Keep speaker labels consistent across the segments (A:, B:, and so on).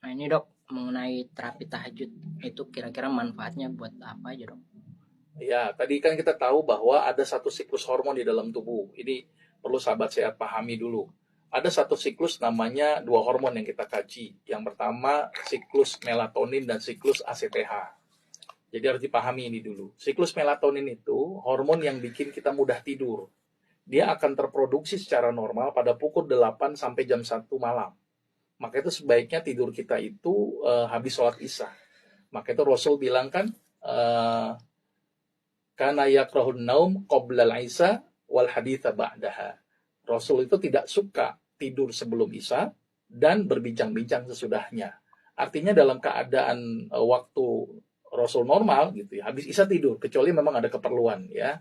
A: Nah ini dok, mengenai terapi tahajud itu kira-kira manfaatnya buat apa aja dok?
B: Ya, tadi kan kita tahu bahwa ada satu siklus hormon di dalam tubuh. Ini perlu sahabat sehat pahami dulu. Ada satu siklus namanya dua hormon yang kita kaji. Yang pertama siklus melatonin dan siklus ACTH. Jadi harus dipahami ini dulu. Siklus melatonin itu hormon yang bikin kita mudah tidur. Dia akan terproduksi secara normal pada pukul 8 sampai jam 1 malam. Maka itu sebaiknya tidur kita itu habis sholat isya. Maka itu Rasul bilang kan, karena yakrahun naum qoblal isya wal haditha ba'daha. Rasul itu tidak suka tidur sebelum isya dan berbincang-bincang sesudahnya. Artinya dalam keadaan waktu Rasul normal gitu ya, habis isya tidur, kecuali memang ada keperluan ya.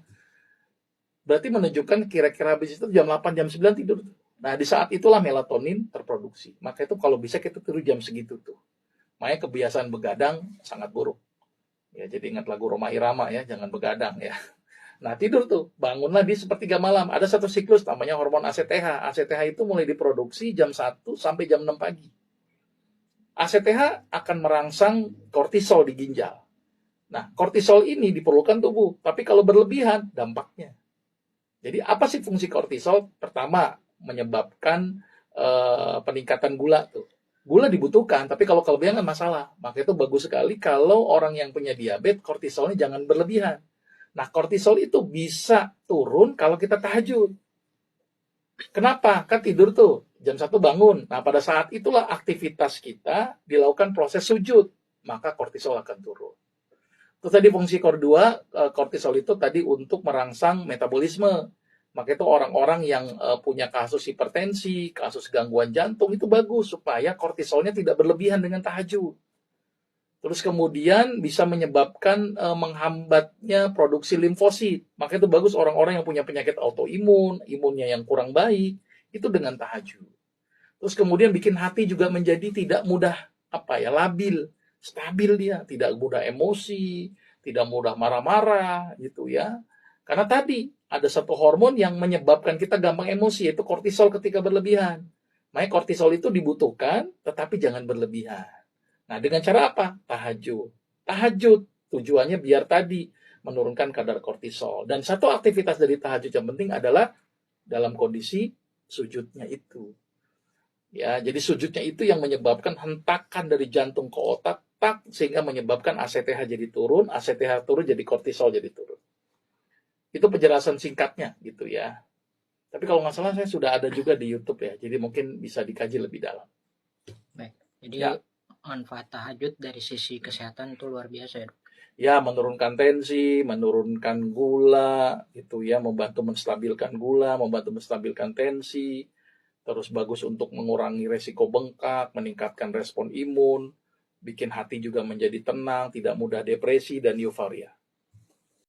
B: Berarti menunjukkan kira-kira habis itu jam 8 jam 9 tidur. Nah, di saat itulah melatonin terproduksi. Maka itu kalau bisa kita tidur jam segitu tuh. Makanya kebiasaan begadang sangat buruk. Ya, jadi ingat lagu Roma Irama ya, jangan begadang ya. Nah, tidur tuh, bangunlah di sepertiga malam. Ada satu siklus namanya hormon ACTH. ACTH itu mulai diproduksi jam 1 sampai jam 6 pagi. ACTH akan merangsang kortisol di ginjal. Nah, kortisol ini diperlukan tubuh, tapi kalau berlebihan dampaknya. Jadi apa sih fungsi kortisol? Pertama, menyebabkan peningkatan gula tuh. Gula dibutuhkan, tapi kalau kelebihan kan masalah. Maka itu bagus sekali kalau orang yang punya diabetes, kortisolnya jangan berlebihan. Nah, kortisol itu bisa turun kalau kita tahajud. Kenapa? Kan tidur tuh, jam 1 bangun. Nah, pada saat itulah aktivitas kita dilakukan proses sujud. Maka kortisol akan turun. Terus tadi fungsi kortisol itu tadi untuk merangsang metabolisme. Maka itu orang-orang yang punya kasus hipertensi, kasus gangguan jantung itu bagus supaya kortisolnya tidak berlebihan dengan tahajud. Terus kemudian bisa menyebabkan menghambatnya produksi limfosit. Maka itu bagus orang-orang yang punya penyakit autoimun, imunnya yang kurang baik, itu dengan tahajud. Terus kemudian bikin hati juga menjadi tidak mudah labil, stabil dia, tidak mudah emosi, tidak mudah marah-marah gitu ya. Karena tadi ada satu hormon yang menyebabkan kita gampang emosi, yaitu kortisol ketika berlebihan. Makanya kortisol itu dibutuhkan, tetapi jangan berlebihan. Nah, dengan cara apa? Tahajud. Tahajud tujuannya biar tadi menurunkan kadar kortisol. Dan satu aktivitas dari tahajud yang penting adalah dalam kondisi sujudnya itu. Ya, jadi sujudnya itu yang menyebabkan hentakan dari jantung ke otak, tak, sehingga menyebabkan ACTH jadi turun, ACTH turun jadi kortisol jadi turun. Itu penjelasan singkatnya gitu ya. Tapi kalau nggak salah saya sudah ada juga di YouTube ya, jadi mungkin bisa dikaji lebih dalam.
A: Baik, jadi
B: Ya,
A: manfaat tahajud dari sisi kesehatan itu luar biasa ya dok.
B: ya menurunkan tensi, menurunkan gula, gitu ya, membantu menstabilkan gula, membantu menstabilkan tensi, terus bagus untuk mengurangi resiko bengkak, meningkatkan respon imun, bikin hati juga menjadi tenang, tidak mudah depresi dan euforia.